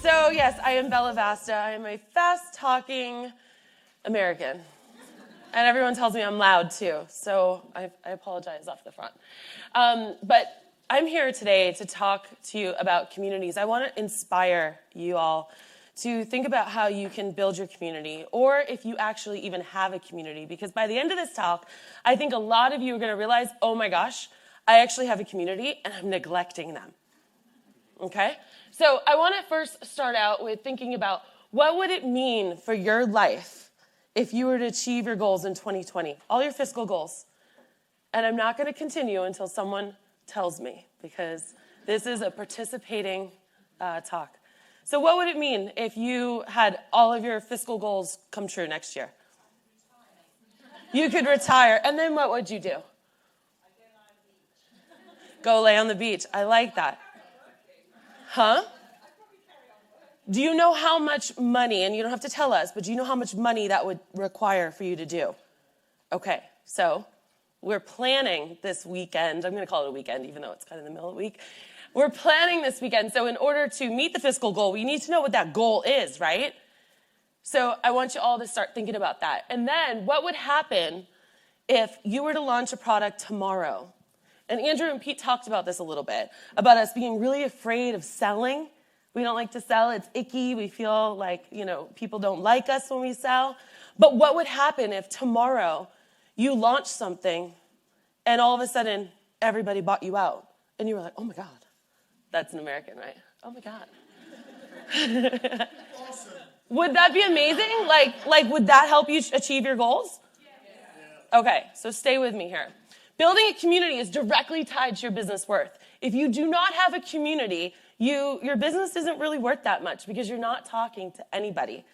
So yes, I am Bella Vasta. I am a fast-talking American. And everyone tells me I'm loud too, so I apologize off the front. But I'm here today to talk to you about communities. I want to inspire you all to think about how you can build your community, or if you actually even have a community. Because by the end of this talk, I think a lot of you are going to realize, oh my gosh, I actually have a community and I'm neglecting them. Okay? So I want to first start out with thinking about what would it mean for your life if you were to achieve your goals in 2020, all your fiscal goals. And I'm not going to continue until someone tells me, because this is a participating talk. So what would it mean if you had all of your fiscal goals come true next year? You could retire. And then what would you do? Go lay on the beach. I like that. Huh? Do you know how much money, and you don't have to tell us, but do you know how much money that would require for you to do? Okay, so we're planning this weekend. I'm going to call it a weekend, even though it's kind of in the middle of the week. We're planning this weekend. So in order to meet the fiscal goal, we need to know what that goal is, right? So I want you all to start thinking about that. And then what would happen if you were to launch a product tomorrow? And Andrew and Pete talked about this a little bit, about us being really afraid of selling. We don't like to sell. It's icky. We feel like, people don't like us when we sell. But what would happen if tomorrow you launched something and all of a sudden everybody bought you out? And you were like, oh my God. That's an American, right? Oh my God. Awesome. Would that be amazing? Like, would that help you achieve your goals? Yeah. Okay, so stay with me here. Building a community is directly tied to your business worth. If you do not have a community, your business isn't really worth that much because you're not talking to anybody.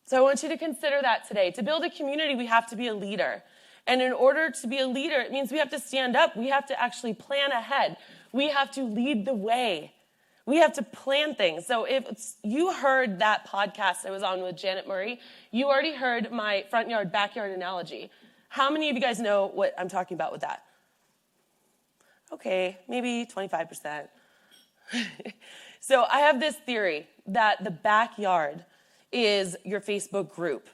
So I want you to consider that today. To build a community, we have to be a leader. And in order to be a leader, it means we have to stand up. We have to actually plan ahead. We have to lead the way. We have to plan things. So if you heard that podcast I was on with Janet Murray, you already heard my front yard, backyard analogy. How many of you guys know what I'm talking about with that? Okay, maybe 25%. So I have this theory that the backyard is your Facebook group.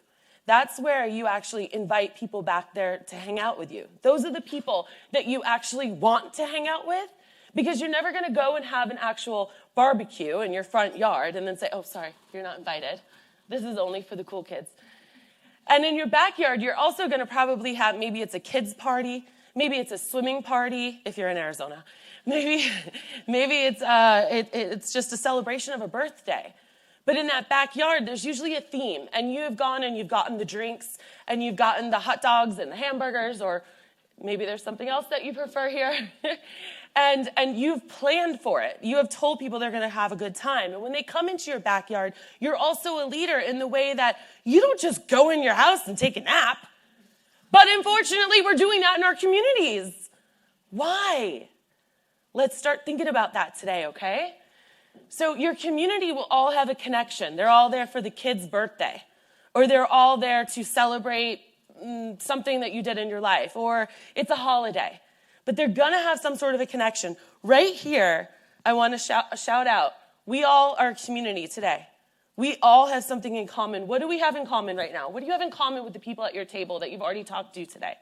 That's where you actually invite people back there to hang out with you. Those are the people that you actually want to hang out with, because you're never going to go and have an actual barbecue in your front yard and then say, oh, sorry, you're not invited. This is only for the cool kids. And in your backyard, you're also going to probably have, maybe it's a kids party, maybe it's a swimming party if you're in Arizona. Maybe it's just a celebration of a birthday. But in that backyard, there's usually a theme. And you have gone and you've gotten the drinks and you've gotten the hot dogs and the hamburgers, or maybe there's something else that you prefer here. and you've planned for it. You have told people they're going to have a good time. And when they come into your backyard, you're also a leader in the way that you don't just go in your house and take a nap. But unfortunately, we're doing that in our communities. Why? Let's start thinking about that today, okay? So your community will all have a connection. They're all there for the kid's birthday, or they're all there to celebrate something that you did in your life, or it's a holiday. But they're going to have some sort of a connection. Right here, I want to shout out, we all are a community today. We all have something in common. What do we have in common right now? What do you have in common with the people at your table that you've already talked to today?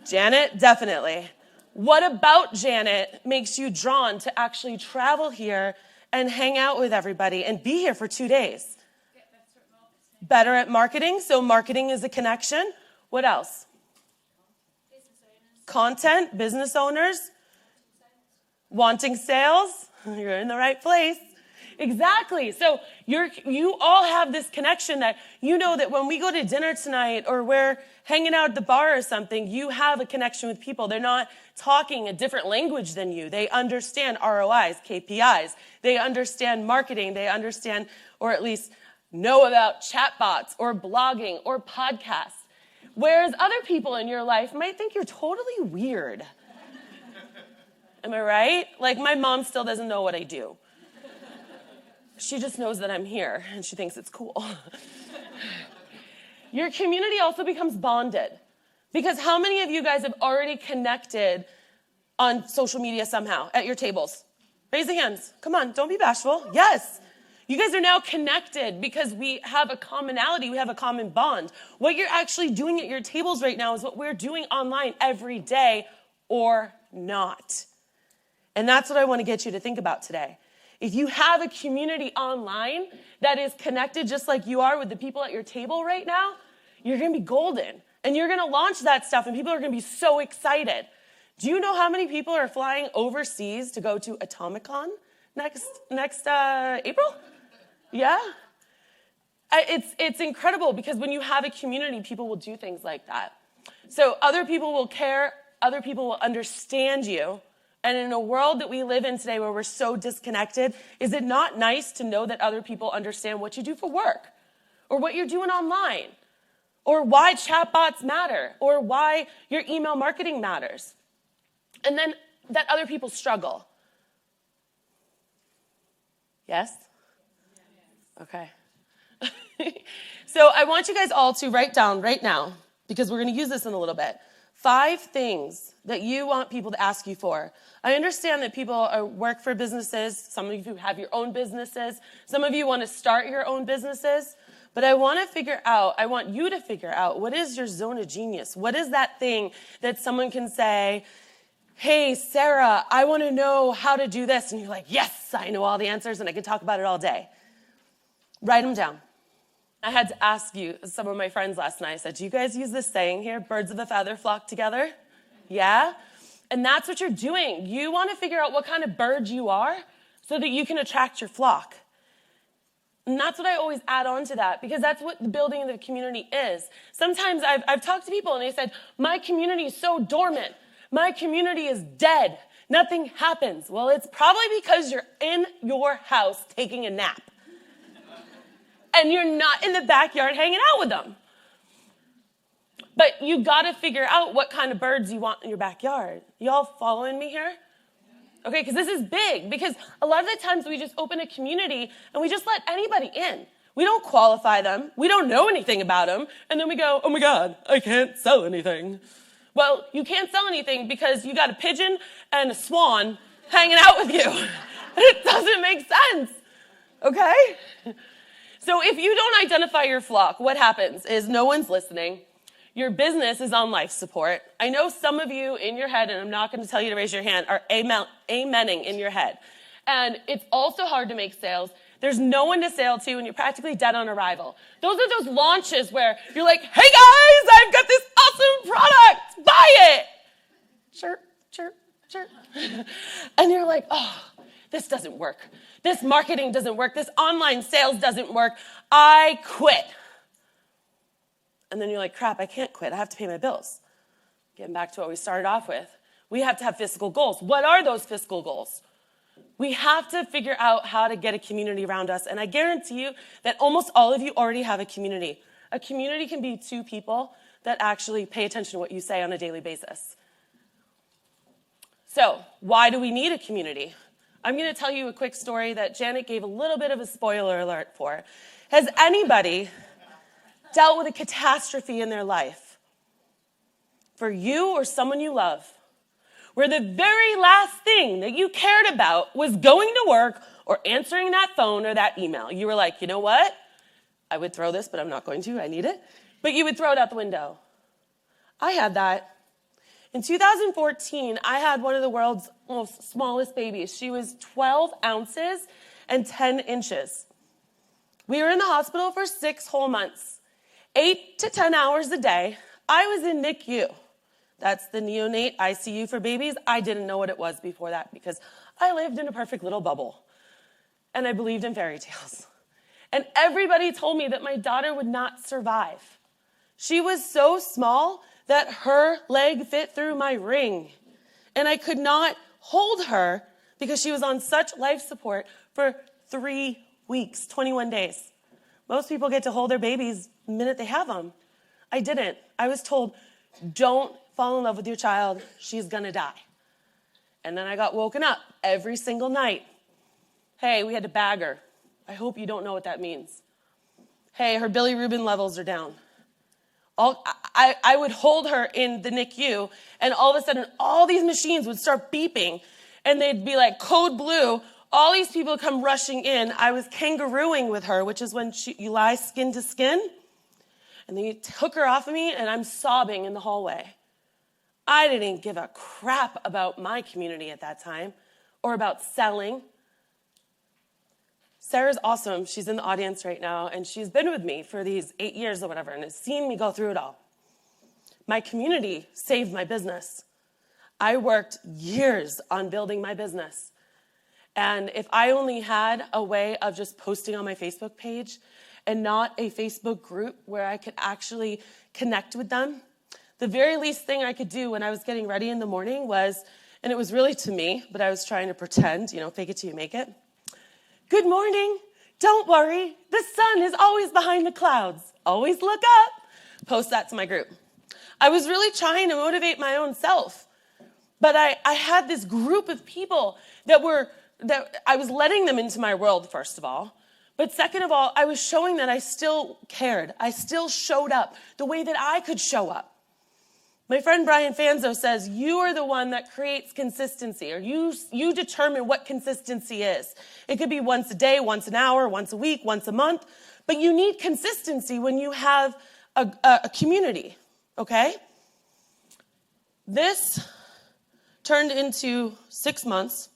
Janet, definitely. What about Janet makes you drawn to actually travel here and hang out with everybody and be here for 2 days? Better at marketing. So marketing is a connection. What else? Content, business owners. Wanting sales. You're in the right place. Exactly. So you all have this connection that you know that when we go to dinner tonight or we're hanging out at the bar or something, you have a connection with people. They're not talking a different language than you. They understand ROIs, KPIs. They understand marketing. They understand, or at least know about chatbots or blogging or podcasts. Whereas other people in your life might think you're totally weird. Am I right? Like my mom still doesn't know what I do. She just knows that I'm here, and she thinks it's cool. Your community also becomes bonded. Because how many of you guys have already connected on social media somehow at your tables? Raise the hands. Come on, don't be bashful. Yes. You guys are now connected because we have a commonality. We have a common bond. What you're actually doing at your tables right now is what we're doing online every day or not. And that's what I want to get you to think about today. If you have a community online that is connected just like you are with the people at your table right now, you're going to be golden. And you're going to launch that stuff and people are going to be so excited. Do you know how many people are flying overseas to go to Atomicon next April? Yeah? It's incredible because when you have a community, people will do things like that. So other people will care, other people will understand you. And in a world that we live in today where we're so disconnected, is it not nice to know that other people understand what you do for work? Or what you're doing online? Or why chatbots matter? Or why your email marketing matters? And then that other people struggle. Yes? Okay. So I want you guys all to write down right now, because we're going to use this in a little bit, 5 things that you want people to ask you for. I understand that people work for businesses. Some of you have your own businesses. Some of you want to start your own businesses. But I want you to figure out, what is your zone of genius? What is that thing that someone can say, hey, Sarah, I want to know how to do this. And you're like, yes, I know all the answers and I can talk about it all day. Write them down. I had to ask some of my friends last night. I said, do you guys use this saying here, birds of a feather flock together? Yeah? And that's what you're doing. You want to figure out what kind of bird you are so that you can attract your flock. And that's what I always add on to that, because that's what the building of the community is. Sometimes I've talked to people and they said, my community is so dormant. My community is dead. Nothing happens. Well, it's probably because you're in your house taking a nap. And you're not in the backyard hanging out with them. But you got to figure out what kind of birds you want in your backyard. Y'all following me here? Okay, because this is big. Because a lot of the times we just open a community and we just let anybody in. We don't qualify them. We don't know anything about them. And then we go, oh my God, I can't sell anything. Well, you can't sell anything because you got a pigeon and a swan hanging out with you. It doesn't make sense. Okay? So if you don't identify your flock, what happens is no one's listening. Your business is on life support. I know some of you in your head, and I'm not going to tell you to raise your hand, are amening in your head. And it's also hard to make sales. There's no one to sell to, and you're practically dead on arrival. Those are those launches where you're like, hey guys, I've got this awesome product. Buy it. Chirp, chirp, chirp. And you're like, oh, this doesn't work. This marketing doesn't work. This online sales doesn't work. I quit. And then you're like, crap, I can't quit. I have to pay my bills. Getting back to what we started off with. We have to have fiscal goals. What are those fiscal goals? We have to figure out how to get a community around us. And I guarantee you that almost all of you already have a community. A community can be 2 people that actually pay attention to what you say on a daily basis. So, why do we need a community? I'm going to tell you a quick story that Janet gave a little bit of a spoiler alert for. Has anybody dealt with a catastrophe in their life, for you or someone you love, where the very last thing that you cared about was going to work or answering that phone or that email? You were like, you know what? I would throw this, but I'm not going to. I need it. But you would throw it out the window. I had that. In 2014, I had one of the world's most smallest babies. She was 12 ounces and 10 inches. We were in the hospital for 6 whole months, 8 to 10 hours a day. I was in NICU. That's the neonate ICU for babies. I didn't know what it was before that because I lived in a perfect little bubble. And I believed in fairy tales. And everybody told me that my daughter would not survive. She was so small that her leg fit through my ring. And I could not hold her because she was on such life support for 3 weeks, 21 days. Most people get to hold their babies the minute they have them. I didn't. I was told, don't fall in love with your child. She's gonna die. And then I got woken up every single night. Hey, we had to bag her. I hope you don't know what that means. Hey, her bilirubin levels are down. I would hold her in the NICU, and all of a sudden, all these machines would start beeping, and they'd be like, code blue. All these people come rushing in. I was kangarooing with her, which is when you lie skin to skin. And then you took her off of me, and I'm sobbing in the hallway. I didn't give a crap about my community at that time or about selling. Sarah's awesome. She's in the audience right now, and she's been with me for these 8 years or whatever and has seen me go through it all. My community saved my business. I worked years on building my business. And if I only had a way of just posting on my Facebook page and not a Facebook group where I could actually connect with them, the very least thing I could do when I was getting ready in the morning was, and it was really to me, but I was trying to pretend, fake it till you make it. Good morning. Don't worry. The sun is always behind the clouds. Always look up. Post that to my group. I was really trying to motivate my own self. But I had this group of people that I was letting them into my world, first of all. But second of all, I was showing that I still cared. I still showed up the way that I could show up. My friend Brian Fanzo says, you are the one that creates consistency, or you determine what consistency is. It could be once a day, once an hour, once a week, once a month, but you need consistency when you have a community, okay? This turned into 6 months.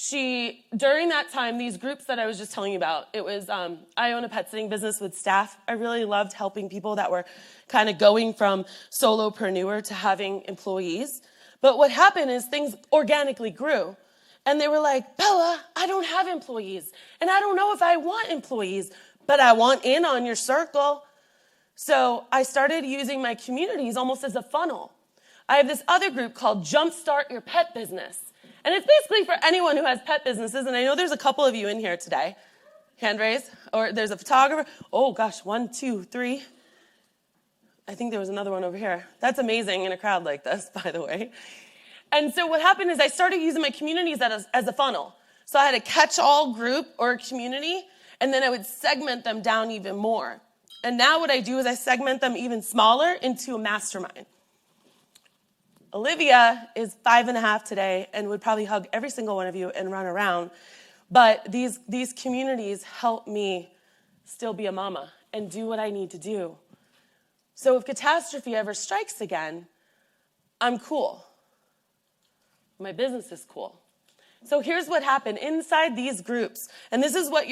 During that time, these groups that I was just telling you about, it was, I own a pet sitting business with staff. I really loved helping people that were kind of going from solopreneur to having employees. But what happened is things organically grew. And they were like, Bella, I don't have employees. And I don't know if I want employees, but I want in on your circle. So I started using my communities almost as a funnel. I have this other group called Jumpstart Your Pet Business. And it's basically for anyone who has pet businesses. And I know there's a couple of you in here today. Hand raise. Or there's a photographer. Oh, gosh, 1, 2, 3. I think there was another one over here. That's amazing in a crowd like this, by the way. And so what happened is I started using my communities as a funnel. So I had a catch-all group or a community, and then I would segment them down even more. And now what I do is I segment them even smaller into a mastermind. Olivia is 5.5 today and would probably hug every single one of you and run around. But these communities help me still be a mama and do what I need to do. So if catastrophe ever strikes again, I'm cool. My business is cool. So here's what happened inside these groups. And this is what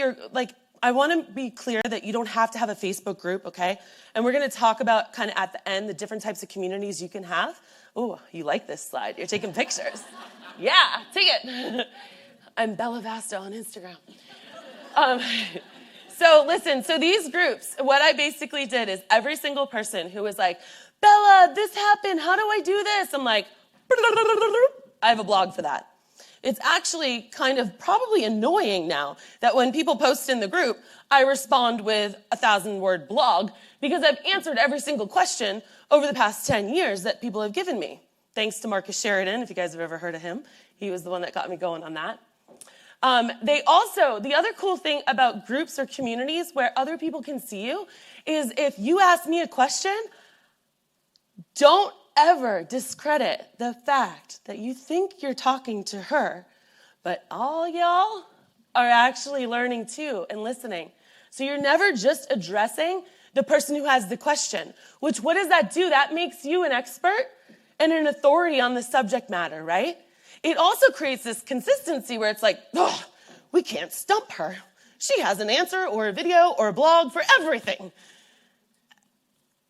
I want to be clear that you don't have to have a Facebook group, okay? And we're going to talk about kind of at the end the different types of communities you can have. Oh, you like this slide. You're taking pictures. Yeah, take it. I'm Bella Vasta on Instagram. So listen, these groups, what I basically did is every single person who was like, Bella, this happened. How do I do this? I'm like, I have a blog for that. It's actually kind of probably annoying now that when people post in the group, I respond with a 1,000-word blog because I've answered every single question over the past 10 years that people have given me. Thanks to Marcus Sheridan, if you guys have ever heard of him. He was the one that got me going on that. The other cool thing about groups or communities where other people can see you is if you ask me a question, don't ever discredit the fact that you think you're talking to her, but all y'all are actually learning too and listening. So you're never just addressing the person who has the question, which what does that do? That makes you an expert and an authority on the subject matter, right? It also creates this consistency where it's like, oh, we can't stump her. She has an answer or a video or a blog for everything.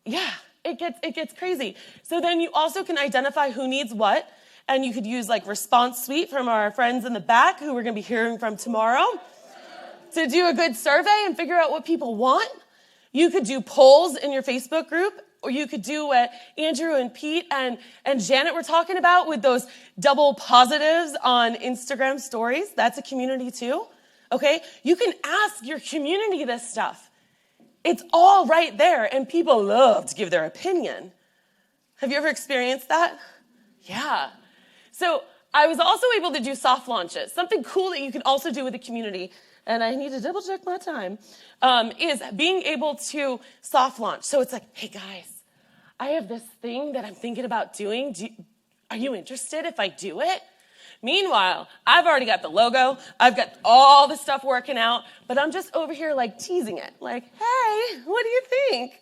Yeah. It gets crazy. So then you also can identify who needs what, and you could use like Response Suite from our friends in the back who we're going to be hearing from tomorrow to do a good survey and figure out what people want. You could do polls in your Facebook group, or you could do what Andrew and Pete and Janet were talking about with those double positives on Instagram stories. That's a community too, okay? You can ask your community this stuff. It's all right there, and people love to give their opinion. Have you ever experienced that? Yeah. So I was also able to do soft launches. Something cool that you can also do with the community, and I need to double check my time, is being able to soft launch. So it's like, hey guys, I have this thing that I'm thinking about doing. Are you interested if I do it? Meanwhile, I've already got the logo. I've got all the stuff working out, but I'm just over here like teasing it. Like, hey, what do you think?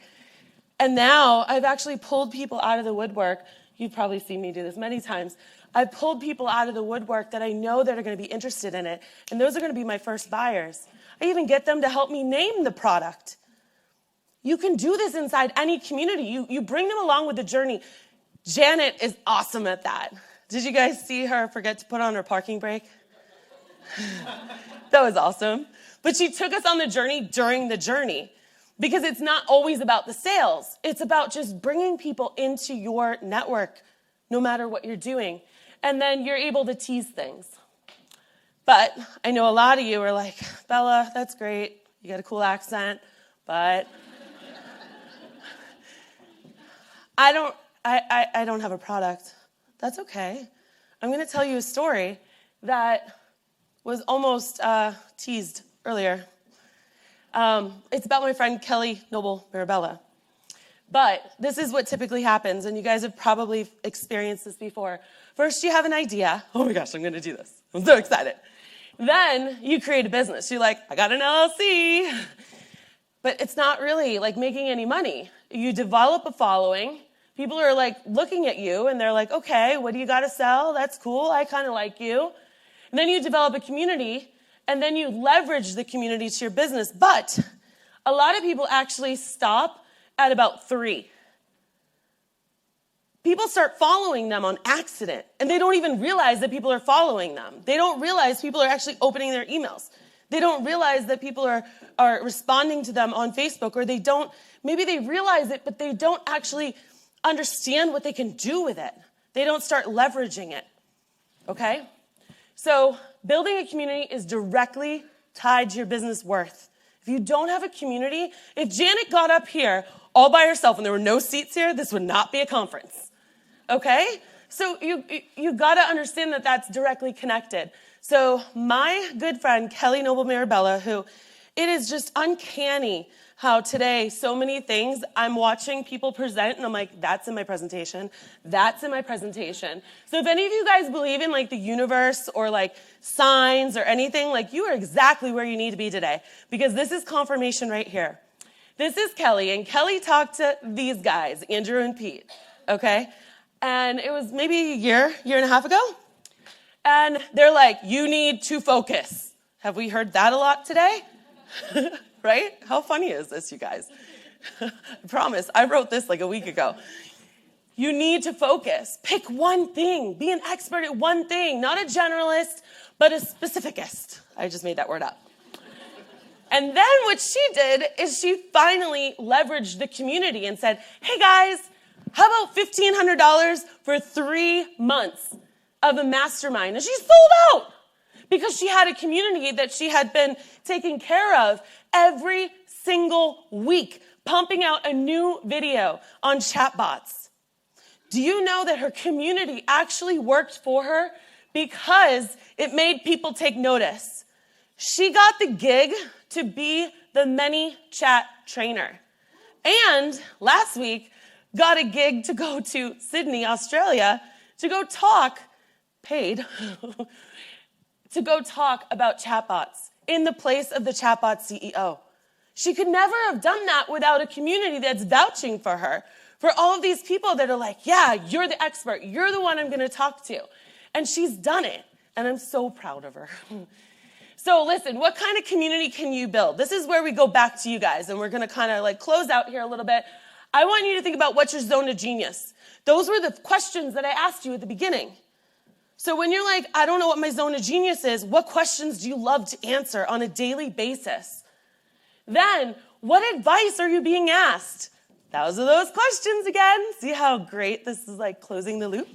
And now I've actually pulled people out of the woodwork. You've probably seen me do this many times. I've pulled people out of the woodwork that I know that are going to be interested in it, and those are going to be my first buyers. I even get them to help me name the product. You can do this inside any community. You bring them along with the journey. Janet is awesome at that. Did you guys see her forget to put on her parking brake? That was awesome. But she took us on the journey during the journey, because it's not always about the sales. It's about just bringing people into your network, no matter what you're doing. And then you're able to tease things. But I know a lot of you are like, Bella, that's great. You got a cool accent, but I don't have a product. That's okay. I'm going to tell you a story that was almost teased earlier. It's about my friend Kelly Noble Mirabella. But this is what typically happens, and you guys have probably experienced this before. First, you have an idea. Oh my gosh, I'm going to do this. I'm so excited. Then you create a business. You're like, I got an LLC. But it's not really like making any money. You develop a following. People are like looking at you, and they're like, okay, what do you got to sell? That's cool. I kind of like you. And then you develop a community, and then you leverage the community to your business. But a lot of people actually stop at about 3. People start following them on accident, and they don't even realize that people are following them. They don't realize people are actually opening their emails. They don't realize that people are responding to them on Facebook, or maybe they realize it, but they don't actually understand what they can do with it. They don't start leveraging it, okay? So building a community is directly tied to your business worth. If you don't have a community, if Janet got up here all by herself and there were no seats here, this would not be a conference, okay? So you got to understand that that's directly connected. So my good friend, Kelly Noble Mirabella, who it is just uncanny how today so many things I'm watching people present, and I'm like, that's in my presentation. That's in my presentation. So if any of you guys believe in like the universe or like signs or anything, like you are exactly where you need to be today, because this is confirmation right here. This is Kelly, and Kelly talked to these guys, Andrew and Pete, okay? And it was maybe a year and a half ago. And they're like, you need to focus. Have we heard that a lot today? Right? How funny is this, you guys? I promise, I wrote this like a week ago. You need to focus. Pick one thing. Be an expert at one thing. Not a generalist, but a specificist. I just made that word up. And then what she did is she finally leveraged the community and said, hey guys, how about $1,500 for 3 months of a mastermind? And she sold out because she had a community that she had been taking care of every single week, pumping out a new video on chatbots. Do you know that her community actually worked for her because it made people take notice? She got the gig to be the ManyChat trainer. And last week, got a gig to go to Sydney, Australia, to go talk, paid, to go talk about chatbots in the place of the chatbot CEO. She could never have done that without a community that's vouching for her, for all of these people that are like, yeah, you're the expert. You're the one I'm going to talk to. And she's done it. And I'm so proud of her. So listen, what kind of community can you build? This is where we go back to you guys, and we're going to kind of like close out here a little bit. I want you to think about what's your zone of genius. Those were the questions that I asked you at the beginning. So when you're like, I don't know what my zone of genius is, what questions do you love to answer on a daily basis? Then, what advice are you being asked? Those are those questions again. See how great this is like closing the loop?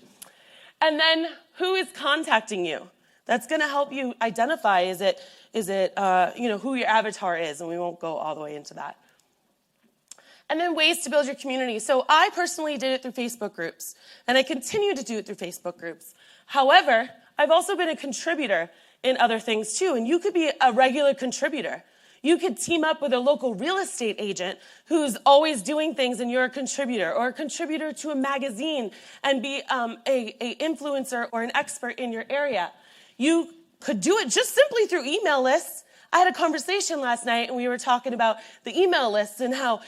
And then, who is contacting you? That's going to help you identify, is it who your avatar is, and we won't go all the way into that. And then ways to build your community. So I personally did it through Facebook groups, and I continue to do it through Facebook groups. However, I've also been a contributor in other things too, and you could be a regular contributor. You could team up with a local real estate agent who's always doing things and you're a contributor, or a contributor to a magazine and be a influencer or an expert in your area. You could do it just simply through email lists. I had a conversation last night and we were talking about the email lists and how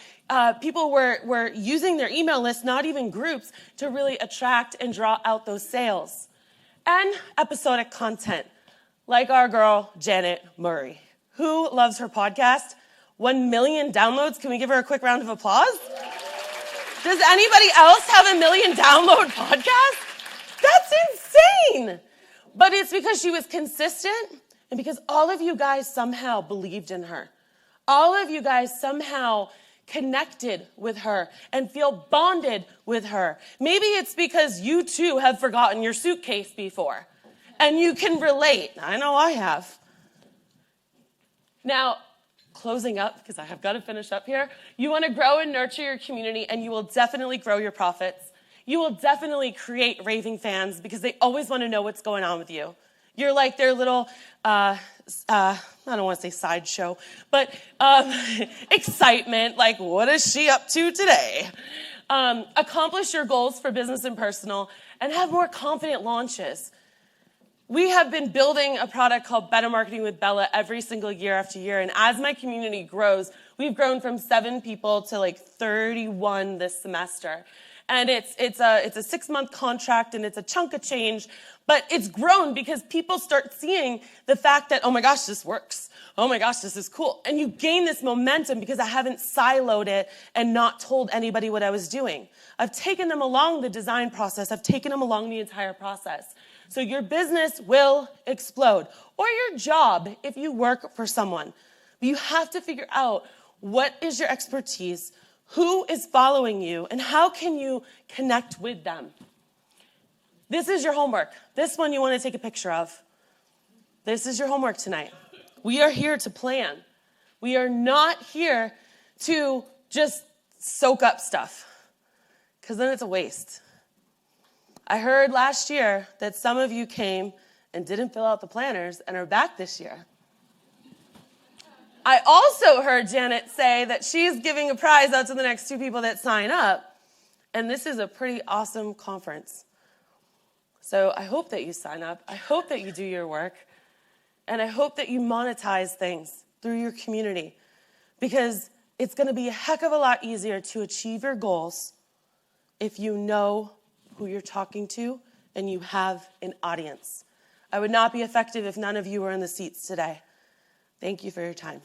people were using their email lists, not even groups, to really attract and draw out those sales. And episodic content, like our girl, Janet Murray. Who loves her podcast? 1 million downloads. Can we give her a quick round of applause? Does anybody else have a 1 million download podcast? That's insane. But it's because she was consistent and because all of you guys somehow believed in her. All of you guys somehow connected with her and feel bonded with her. Maybe it's because you too have forgotten your suitcase before and you can relate. I know I have. Now, closing up, because I have got to finish up here, you want to grow and nurture your community, and you will definitely grow your profits. You will definitely create raving fans because they always want to know what's going on with you. You're like their little, I don't want to say sideshow, but excitement, like what is she up to today? Accomplish your goals for business and personal, and have more confident launches. We have been building a product called Better Marketing with Bella every single year after year. And as my community grows, we've grown from 7 people to like 31 this semester. And it's a 6-month contract and it's a chunk of change, but it's grown because people start seeing the fact that, oh my gosh, this works. Oh my gosh, this is cool. And you gain this momentum because I haven't siloed it and not told anybody what I was doing. I've taken them along the design process. I've taken them along the entire process. So your business will explode, or your job if you work for someone. But you have to figure out what is your expertise, who is following you, and how can you connect with them. This is your homework. This one you want to take a picture of. This is your homework tonight. We are here to plan. We are not here to just soak up stuff, because then it's a waste. I heard last year that some of you came and didn't fill out the planners and are back this year. I also heard Janet say that she's giving a prize out to the next 2 people that sign up. And this is a pretty awesome conference. So I hope that you sign up. I hope that you do your work. And I hope that you monetize things through your community, because it's going to be a heck of a lot easier to achieve your goals if you know who you're talking to and you have an audience. I would not be effective if none of you were in the seats today. Thank you for your time.